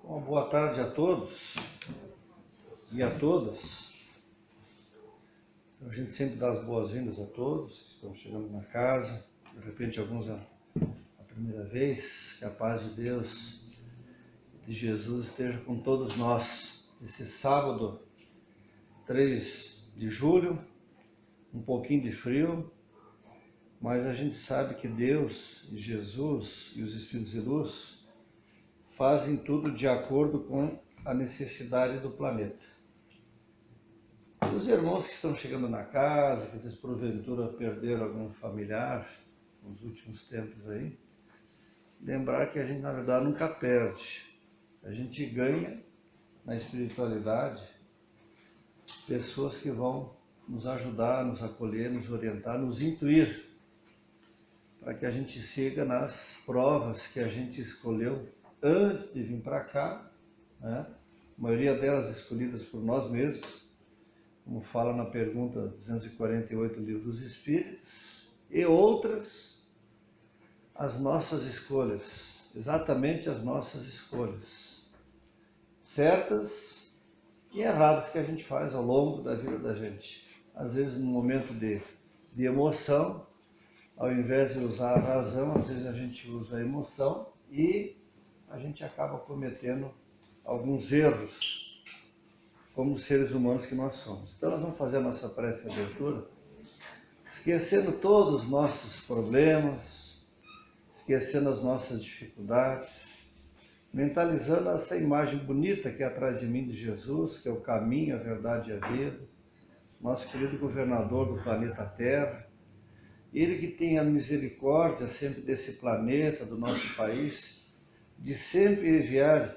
Uma boa tarde a todos e a todas. A gente sempre dá as boas-vindas a todos que estão chegando na casa, de repente alguns a primeira vez. Que a paz de Deus e de Jesus esteja com todos nós. Esse sábado, 3 de julho, um pouquinho de frio, mas a gente sabe que Deus e Jesus e os Espíritos de Luz fazem tudo de acordo com a necessidade do planeta. E os irmãos que estão chegando na casa, que vocês porventura perderam algum familiar nos últimos tempos aí, lembrar que a gente na verdade nunca perde. A gente ganha na espiritualidade pessoas que vão nos ajudar, nos acolher, nos orientar, nos intuir, para que a gente siga nas provas que a gente escolheu antes de vir para cá, né? A maioria delas escolhidas por nós mesmos, como fala na pergunta 248 do Livro dos Espíritos, e outras as nossas escolhas, exatamente as nossas escolhas, certas e erradas que a gente faz ao longo da vida da gente. Às vezes num momento de emoção, ao invés de usar a razão, às vezes a gente usa a emoção e a gente acaba cometendo alguns erros como seres humanos que nós somos. Então nós vamos fazer a nossa prece de abertura, esquecendo todos os nossos problemas, esquecendo as nossas dificuldades, mentalizando essa imagem bonita que é atrás de mim de Jesus, que é o caminho, a verdade e a vida, nosso querido governador do planeta Terra, ele que tem a misericórdia sempre desse planeta, do nosso país, de sempre enviar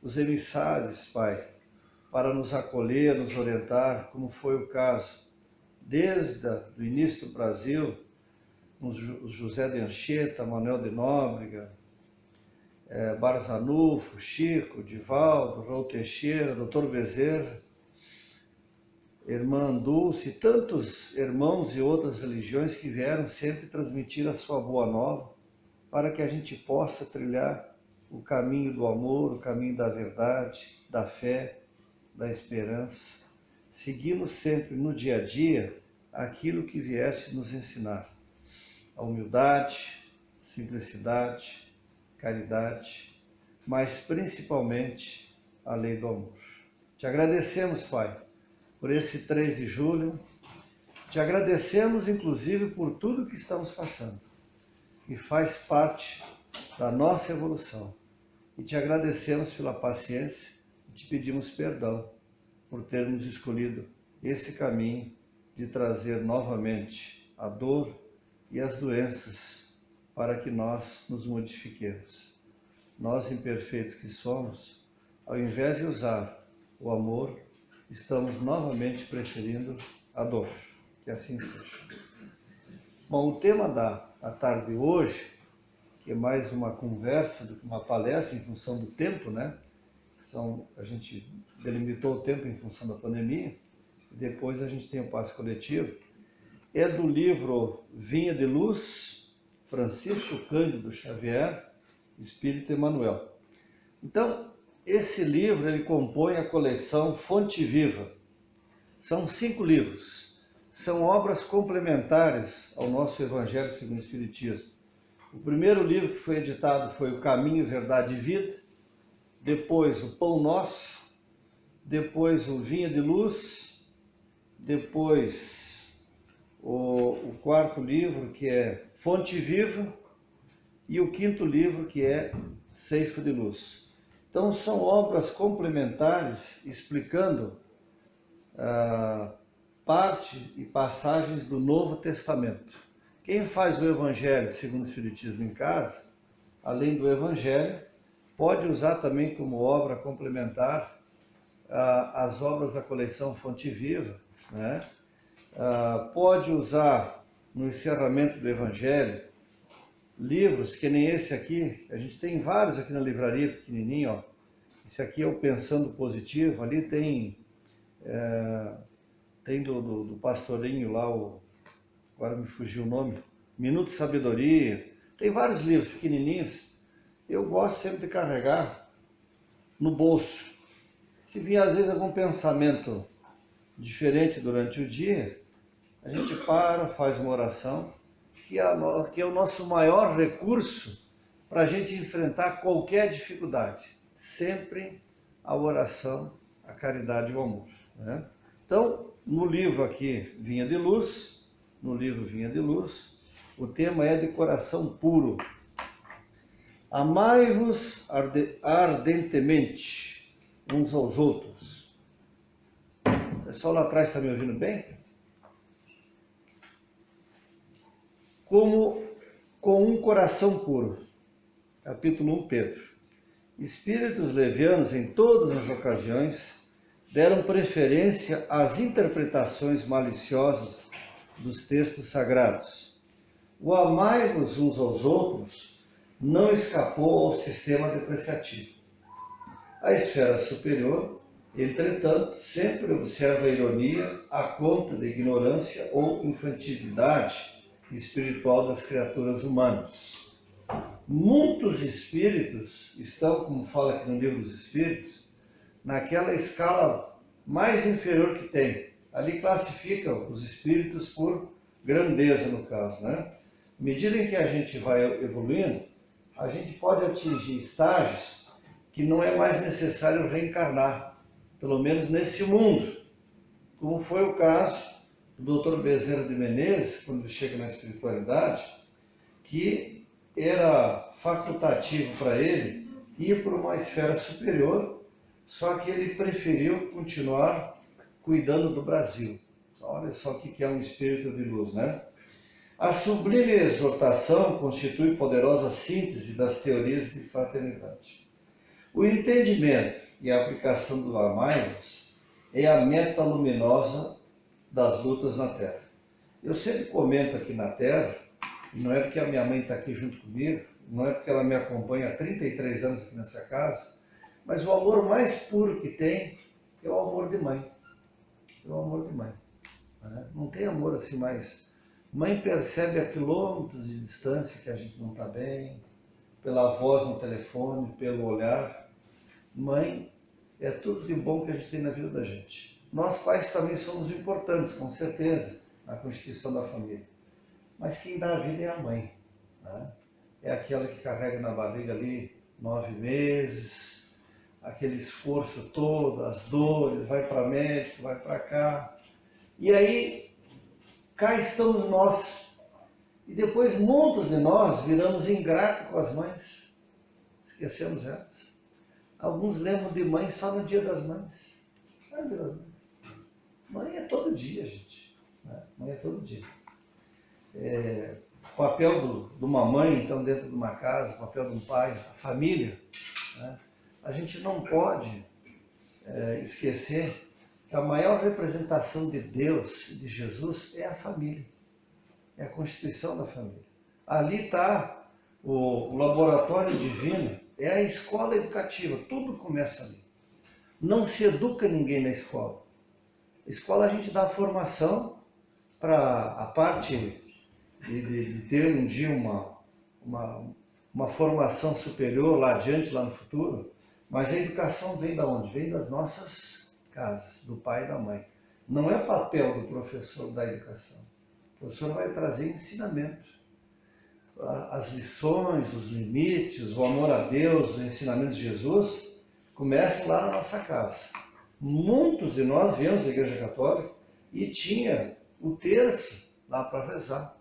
os emissários, Pai, para nos acolher, nos orientar, como foi o caso desde o início do Brasil, os José de Anchieta, Manuel de Nóbrega, Barzanufo, Chico, Divaldo, Raul Teixeira, Dr. Bezerra, Irmã Dulce, e tantos irmãos e outras religiões que vieram sempre transmitir a sua boa nova, para que a gente possa trilhar o caminho do amor, o caminho da verdade, da fé, da esperança, seguindo sempre no dia a dia aquilo que viesse nos ensinar. A humildade, simplicidade, caridade, mas principalmente a lei do amor. Te agradecemos, Pai, por esse 3 de julho, te agradecemos inclusive por tudo que estamos passando, e faz parte da nossa evolução. E te agradecemos pela paciência e te pedimos perdão por termos escolhido esse caminho de trazer novamente a dor e as doenças para que nós nos modifiquemos. Nós, imperfeitos que somos, ao invés de usar o amor, estamos novamente preferindo a dor. Que assim seja. Bom, o tema da tarde de hoje, que é mais uma conversa do que uma palestra em função do tempo, né? A gente delimitou o tempo em função da pandemia, e depois a gente tem o passe coletivo. É do livro Vinha de Luz, Francisco Cândido Xavier, Espírito Emmanuel. Então, esse livro ele compõe a coleção Fonte Viva. São 5 livros. São obras complementares ao nosso Evangelho segundo o Espiritismo. O primeiro livro que foi editado foi O Caminho, Verdade e Vida, depois O Pão Nosso, depois o Vinha de Luz, depois o quarto livro, que é Fonte Viva, e o quinto livro, que é Ceifo de Luz. Então são obras complementares explicando parte e passagens do Novo Testamento. Quem faz o Evangelho segundo o Espiritismo em casa, além do Evangelho, pode usar também como obra complementar as obras da coleção Fonte Viva, né? Pode usar no encerramento do Evangelho livros que nem esse aqui. A gente tem vários aqui na livraria, pequenininho, ó. Esse aqui é o Pensando Positivo, ali tem do pastorinho lá, agora me fugiu o nome, Minuto de Sabedoria. Tem vários livros pequenininhos. Eu gosto sempre de carregar no bolso. Se vier às vezes algum pensamento diferente durante o dia, a gente para, faz uma oração, que é o nosso maior recurso para a gente enfrentar qualquer dificuldade. Sempre a oração, a caridade e o amor, né? Então, no livro aqui, Vinha de Luz, o tema é de coração puro. Amai-vos ardentemente uns aos outros. O pessoal lá atrás está me ouvindo bem? Como com um coração puro. Capítulo 1, Pedro. Espíritos levianos, em todas as ocasiões, deram preferência às interpretações maliciosas dos textos sagrados. O amai-vos uns aos outros não escapou ao sistema depreciativo. A esfera superior, entretanto, sempre observa a ironia à conta da ignorância ou infantilidade espiritual das criaturas humanas. Muitos espíritos estão, como fala aqui no livro dos Espíritos, naquela escala mais inferior que tem. Ali classificam os espíritos por grandeza, no caso, né? À medida em que a gente vai evoluindo, a gente pode atingir estágios que não é mais necessário reencarnar, pelo menos nesse mundo, como foi o caso do Dr. Bezerra de Menezes, quando ele chega na espiritualidade, que era facultativo para ele ir para uma esfera superior, só que ele preferiu continuar cuidando do Brasil. Olha só o que é um espírito de luz, né? A sublime exortação constitui poderosa síntese das teorias de fraternidade. O entendimento e a aplicação do amai-vos é a meta luminosa das lutas na Terra. Eu sempre comento aqui na Terra, e não é porque a minha mãe está aqui junto comigo, não é porque ela me acompanha há 33 anos aqui nessa casa, mas o amor mais puro que tem é o amor de mãe. É o amor de mãe. Né? Não tem amor assim mais... Mãe percebe a quilômetros de distância que a gente não está bem, pela voz no telefone, pelo olhar. Mãe é tudo de bom que a gente tem na vida da gente. Nós pais também somos importantes, com certeza, na constituição da família. Mas quem dá a vida é a mãe. Né? É aquela que carrega na barriga ali 9 meses, aquele esforço todo, as dores, vai para médico, vai para cá. E aí, cá estamos nós. E depois muitos de nós viramos ingratos com as mães. Esquecemos elas. Alguns lembram de mãe só no Dia das Mães. Não é Dia das Mães. Mãe é todo dia, gente. Né? Mãe é todo dia. O papel de uma mãe, então, dentro de uma casa, o papel de um pai, a família, né? A gente não pode esquecer que a maior representação de Deus e de Jesus é a família, é a constituição da família. Ali está o laboratório divino, é a escola educativa, tudo começa ali. Não se educa ninguém na escola. A escola a gente dá formação para a parte de ter um dia uma formação superior lá adiante, lá no futuro, mas a educação vem de onde? Vem das nossas casas, do pai e da mãe. Não é papel do professor da educação. O professor vai trazer ensinamento. As lições, os limites, o amor a Deus, os ensinamentos de Jesus, começam lá na nossa casa. Muitos de nós viemos à Igreja Católica e tinha o terço lá para rezar.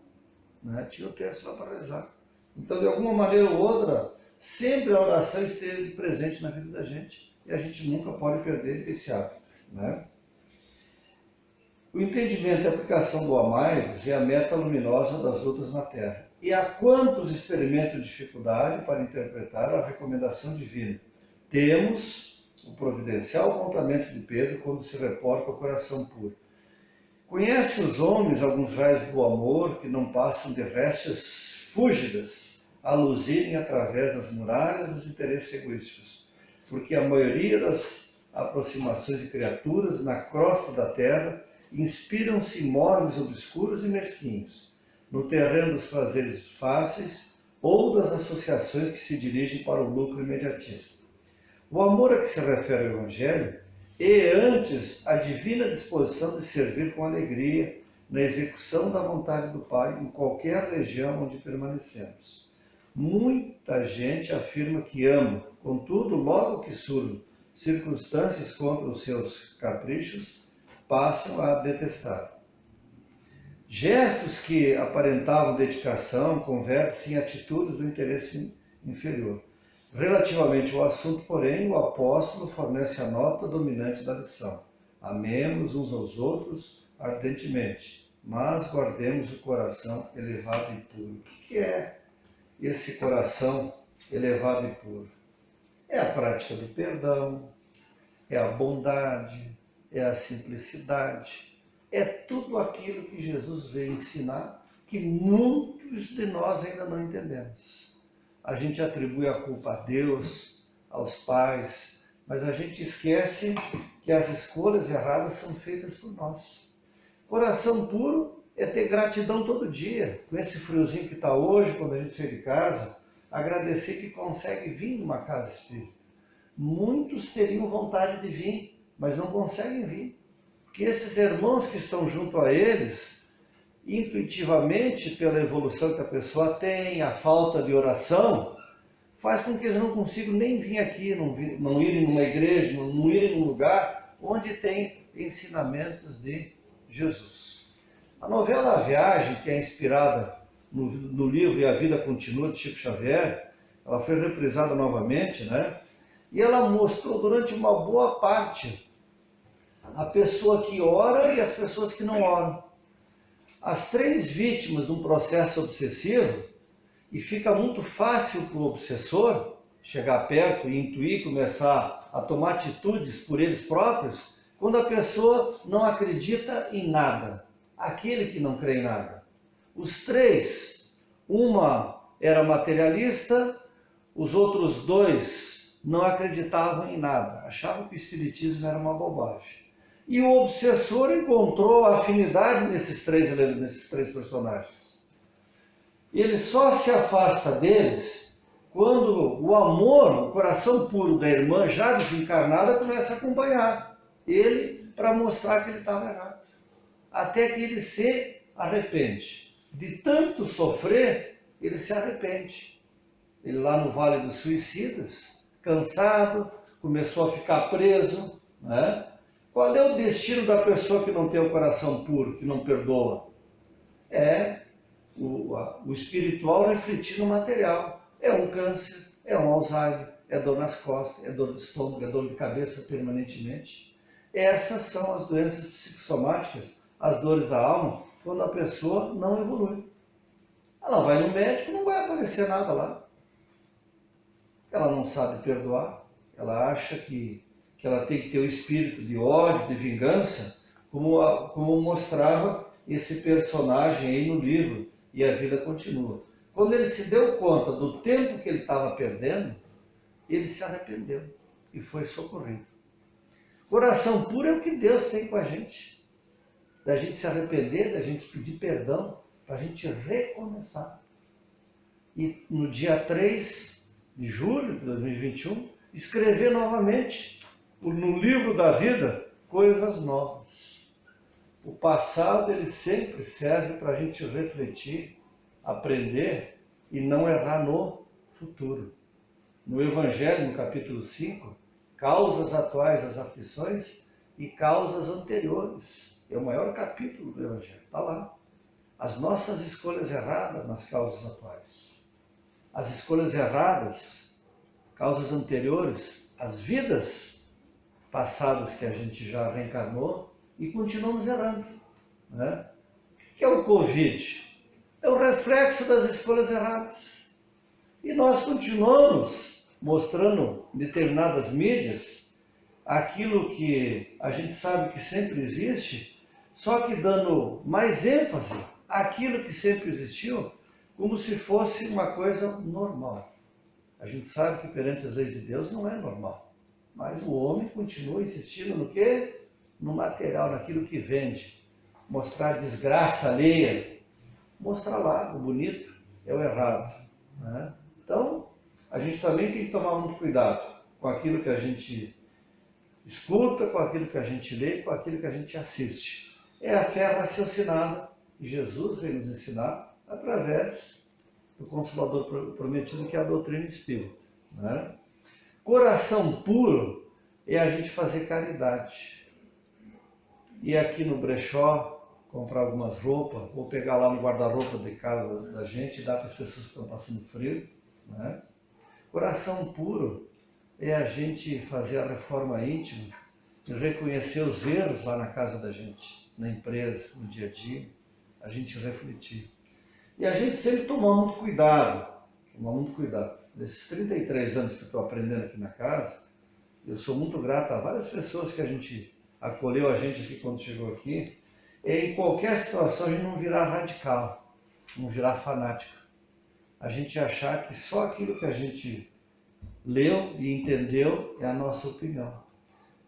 Né? Tinha o terço lá para rezar. Então, de alguma maneira ou outra, sempre a oração esteve presente na vida da gente e a gente nunca pode perder esse hábito. Né? O entendimento e a aplicação do amai-vos é a meta luminosa das lutas na Terra. E há quantos experimentam dificuldade para interpretar a recomendação divina? Temos o providencial apontamento de Pedro quando se reporta ao coração puro. Conhece os homens alguns raios do amor que não passam de restes fúlgidas a luzirem através das muralhas dos interesses egoísticos, porque a maioria das aproximações de criaturas na crosta da terra inspiram-se imóveis obscuros e mesquinhos, no terreno dos prazeres fáceis ou das associações que se dirigem para o lucro imediatista. O amor a que se refere o Evangelho é antes a divina disposição de servir com alegria na execução da vontade do Pai em qualquer região onde permanecemos. Muita gente afirma que ama, contudo, logo que surgem circunstâncias contra os seus caprichos, passam a detestar. Gestos que aparentavam dedicação convertem-se em atitudes do interesse inferior. Relativamente ao assunto, porém, o apóstolo fornece a nota dominante da lição. Amemos uns aos outros ardentemente, mas guardemos o coração elevado e puro. O que é esse coração elevado e puro? É a prática do perdão, é a bondade, é a simplicidade, é tudo aquilo que Jesus veio ensinar, que muitos de nós ainda não entendemos. A gente atribui a culpa a Deus, aos pais, mas a gente esquece que as escolhas erradas são feitas por nós. Coração puro é ter gratidão todo dia, com esse friozinho que está hoje, quando a gente sai de casa, agradecer que consegue vir numa casa espírita. Muitos teriam vontade de vir, mas não conseguem vir. Porque esses irmãos que estão junto a eles, intuitivamente, pela evolução que a pessoa tem, a falta de oração, faz com que eles não consigam nem vir aqui, não irem numa igreja, não irem num lugar onde tem ensinamentos de Jesus. A novela A Viagem, que é inspirada no livro E a Vida Continua, de Chico Xavier, ela foi reprisada novamente, né? E ela mostrou durante uma boa parte a pessoa que ora e as pessoas que não oram. As três vítimas de um processo obsessivo, e fica muito fácil para o obsessor chegar perto e intuir, começar a tomar atitudes por eles próprios, quando a pessoa não acredita em nada. Aquele que não crê em nada. Os três, uma era materialista, os outros dois não acreditavam em nada, achavam que o espiritismo era uma bobagem. E o obsessor encontrou afinidade nesses três personagens. Ele só se afasta deles quando o amor, o coração puro da irmã já desencarnada começa a acompanhar ele para mostrar que ele estava errado. Até que ele se arrepende. De tanto sofrer, ele se arrepende. Ele lá no Vale dos Suicidas, cansado, começou a ficar preso, né? Qual é o destino da pessoa que não tem o coração puro, que não perdoa? É o espiritual refletir no material. É um câncer, é um Alzheimer, é dor nas costas, é dor de estômago, é dor de cabeça permanentemente. Essas são as doenças psicossomáticas, as dores da alma, quando a pessoa não evolui. Ela vai no médico, não vai aparecer nada lá. Ela não sabe perdoar, ela acha que ela tem que ter o espírito de ódio, de vingança, como mostrava esse personagem aí no livro, E a Vida Continua. Quando ele se deu conta do tempo que ele estava perdendo, ele se arrependeu e foi socorrido. Coração puro é o que Deus tem com a gente. Da gente se arrepender, da gente pedir perdão, para a gente recomeçar. E no dia 3 de julho de 2021, escrever novamente no livro da vida coisas novas. O passado ele sempre serve para a gente refletir, aprender e não errar no futuro. No Evangelho, no capítulo 5, causas atuais das aflições e causas anteriores. É o maior capítulo do Evangelho, está lá. As nossas escolhas erradas nas causas atuais. As escolhas erradas, causas anteriores, as vidas passadas que a gente já reencarnou e continuamos errando. Né? O que é o Covid? É o reflexo das escolhas erradas. E nós continuamos mostrando em determinadas mídias aquilo que a gente sabe que sempre existe, só que dando mais ênfase àquilo que sempre existiu, como se fosse uma coisa normal. A gente sabe que perante as leis de Deus não é normal. Mas o homem continua insistindo no quê? No material, naquilo que vende. Mostrar desgraça alheia. Mostrar lá o bonito é o errado. Né? Então, a gente também tem que tomar muito cuidado com aquilo que a gente escuta, com aquilo que a gente lê, com aquilo que a gente assiste. É a fé raciocinada que Jesus veio nos ensinar através do Consolador prometido, que é a doutrina espírita. Né? Coração puro é a gente fazer caridade. Ir aqui no brechó, comprar algumas roupas, ou pegar lá no guarda-roupa de casa da gente e dar para as pessoas que estão passando frio. Né? Coração puro é a gente fazer a reforma íntima e reconhecer os erros lá na casa da gente, na empresa, no dia a dia, a gente refletir. E a gente sempre tomar muito cuidado, Nesses 33 anos que eu estou aprendendo aqui na casa, eu sou muito grato a várias pessoas que a gente acolheu a gente aqui quando chegou aqui. E em qualquer situação a gente não virar radical, não virar fanático. A gente achar que só aquilo que a gente leu e entendeu é a nossa opinião.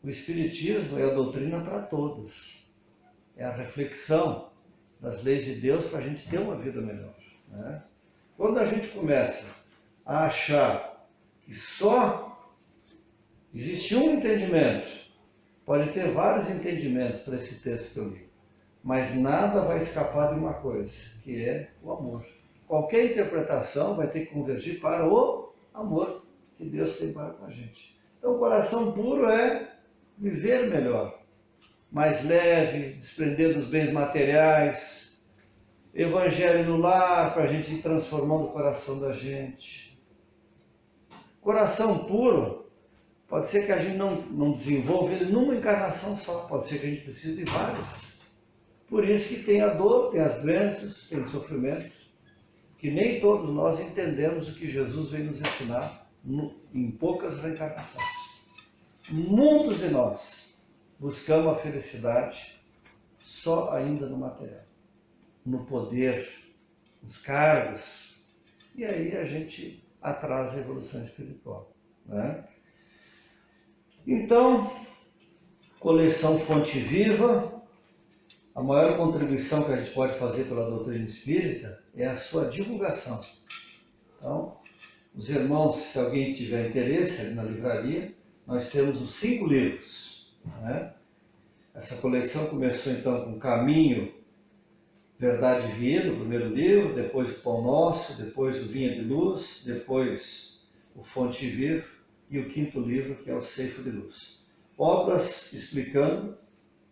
O Espiritismo é a doutrina para todos. É a reflexão das leis de Deus para a gente ter uma vida melhor. Né? Quando a gente começa a achar que só existe um entendimento, pode ter vários entendimentos para esse texto que eu li, mas nada vai escapar de uma coisa, que é o amor. Qualquer interpretação vai ter que convergir para o amor que Deus tem para com a gente. Então, o coração puro é viver melhor, mais leve, desprender dos bens materiais, evangelho no lar, para a gente ir transformando o coração da gente. Coração puro, pode ser que a gente não desenvolva ele numa encarnação só, pode ser que a gente precise de várias. Por isso que tem a dor, tem as doenças, tem o sofrimento, que nem todos nós entendemos o que Jesus veio nos ensinar em poucas reencarnações. Muitos de nós buscamos a felicidade só ainda no material, no poder, nos cargos, e aí a gente atrasa a evolução espiritual. Né? Então, coleção Fonte Viva, a maior contribuição que a gente pode fazer pela doutrina espírita é a sua divulgação. Então, os irmãos, se alguém tiver interesse ali na livraria, nós temos os 5 livros. Né? Essa coleção começou então com Caminho, Verdade e Vida, o primeiro livro, depois o Pão Nosso, depois o Vinha de Luz, depois o Fonte Viva e o 5º livro, que é o Ceifo de Luz. Obras explicando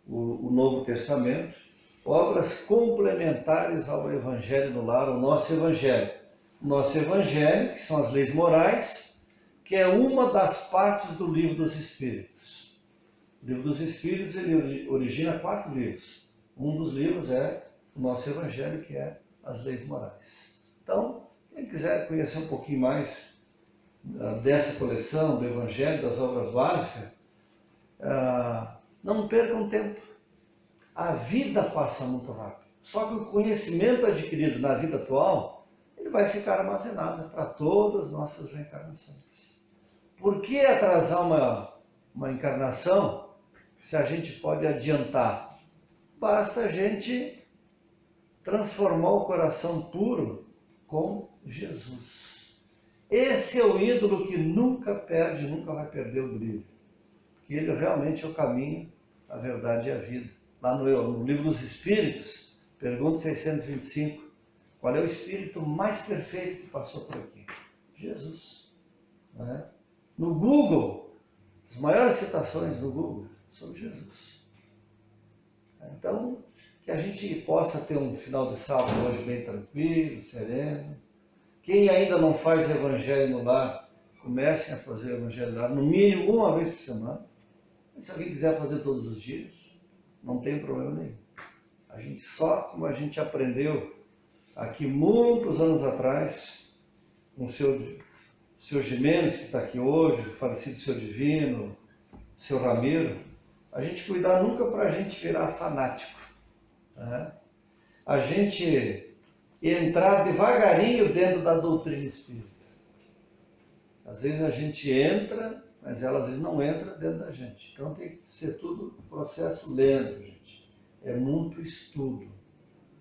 o Novo Testamento, obras complementares ao Evangelho no Lar, o nosso Evangelho. O nosso Evangelho, que são as leis morais, que é uma das partes do Livro dos Espíritos. O Livro dos Espíritos ele origina 4 livros. Um dos livros é o nosso Evangelho, que é as leis morais. Então, quem quiser conhecer um pouquinho mais dessa coleção, do Evangelho, das obras básicas, não percam tempo. A vida passa muito rápido. Só que o conhecimento adquirido na vida atual, ele vai ficar armazenado para todas as nossas reencarnações. Por que atrasar uma encarnação se a gente pode adiantar? Basta a gente transformar o coração puro com Jesus. Esse é o ídolo que nunca perde, nunca vai perder o brilho. Que ele realmente é o caminho, a verdade e a vida. Lá no Livro dos Espíritos, pergunta 625, qual é o espírito mais perfeito que passou por aqui? Jesus. Né? No Google, as maiores citações no Google sobre Jesus. Então, que a gente possa ter um final de sábado hoje bem tranquilo, sereno. Quem ainda não faz Evangelho no Lar, comecem a fazer o Evangelho no Lar, no mínimo uma vez por semana. E se alguém quiser fazer todos os dias, não tem problema nenhum. A gente só, como a gente aprendeu aqui muitos anos atrás, com o seu Jimenez, que está aqui hoje, o falecido seu Divino, o seu Ramiro, a gente cuidar nunca para a gente virar fanático. Né? A gente entrar devagarinho dentro da doutrina espírita. Às vezes a gente entra, mas ela às vezes não entra dentro da gente. Então tem que ser tudo processo lento, gente. É muito estudo,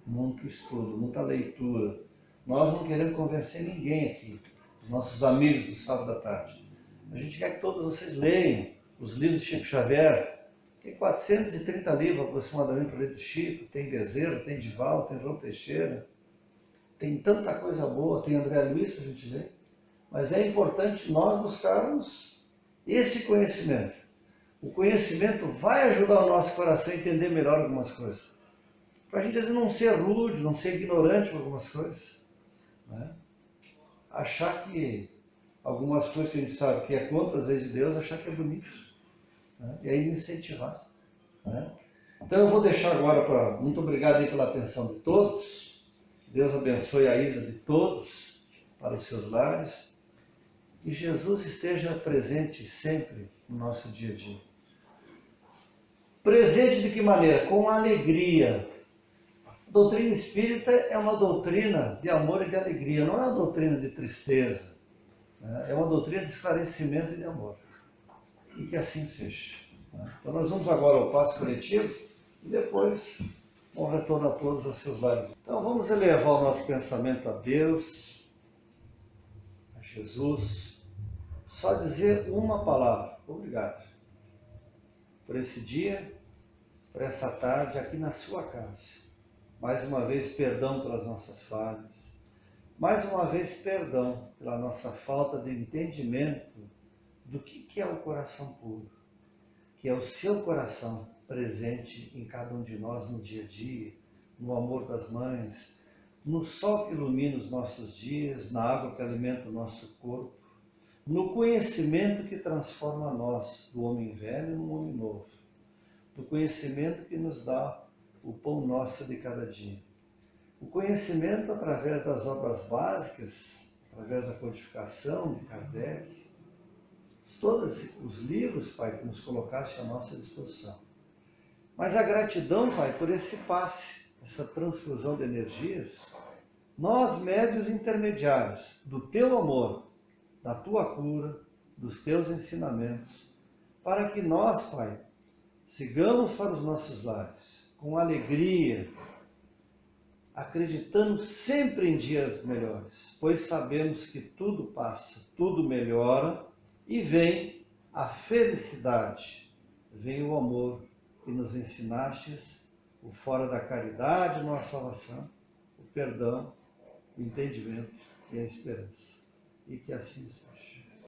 muita leitura. Nós não queremos convencer ninguém aqui, os nossos amigos do sábado à tarde. A gente quer que todos vocês leiam os livros de Chico Xavier. Tem 430 livros aproximadamente para ler do Chico. Tem Bezerra, tem Divaldo, tem João Teixeira. Tem tanta coisa boa, tem André Luiz para a gente ler. Mas é importante nós buscarmos esse conhecimento. O conhecimento vai ajudar o nosso coração a entender melhor algumas coisas. Para a gente, às vezes, não ser rude, não ser ignorante por algumas coisas. Né? Achar que algumas coisas que a gente sabe que é contra as leis de Deus, achar que é bonito. Né? E ainda incentivar. Né? Então eu vou deixar agora para... Muito obrigado aí pela atenção de todos. Deus abençoe a ida de todos para os seus lares. E Jesus esteja presente sempre no nosso dia a dia. Presente de que maneira? Com alegria. A doutrina espírita é uma doutrina de amor e de alegria, não é uma doutrina de tristeza. Né? É uma doutrina de esclarecimento e de amor. E que assim seja. Né? Então nós vamos agora ao passo coletivo e depois vamos retornar todos aos seus lares. Então vamos elevar o nosso pensamento a Deus, a Jesus. Só dizer uma palavra. Obrigado. Por esse dia, por essa tarde, aqui na sua casa. Mais uma vez, perdão pelas nossas falhas. Mais uma vez, perdão pela nossa falta de entendimento do que é o coração puro. Que é o seu coração presente em cada um de nós no dia a dia, no amor das mães, no sol que ilumina os nossos dias, na água que alimenta o nosso corpo, no conhecimento que transforma nós, do homem velho num homem novo, do conhecimento que nos dá o pão nosso de cada dia. O conhecimento através das obras básicas, através da codificação de Kardec, todos os livros, Pai, que nos colocaste à nossa disposição. Mas a gratidão, Pai, por esse passe, essa transfusão de energias, nós, médios intermediários do Teu amor, da Tua cura, dos Teus ensinamentos, para que nós, Pai, sigamos para os nossos lares, com alegria, acreditando sempre em dias melhores, pois sabemos que tudo passa, tudo melhora e vem a felicidade, vem o amor que nos ensinastes, o fora da caridade, nossa salvação, o perdão, o entendimento e a esperança. E que assim seja.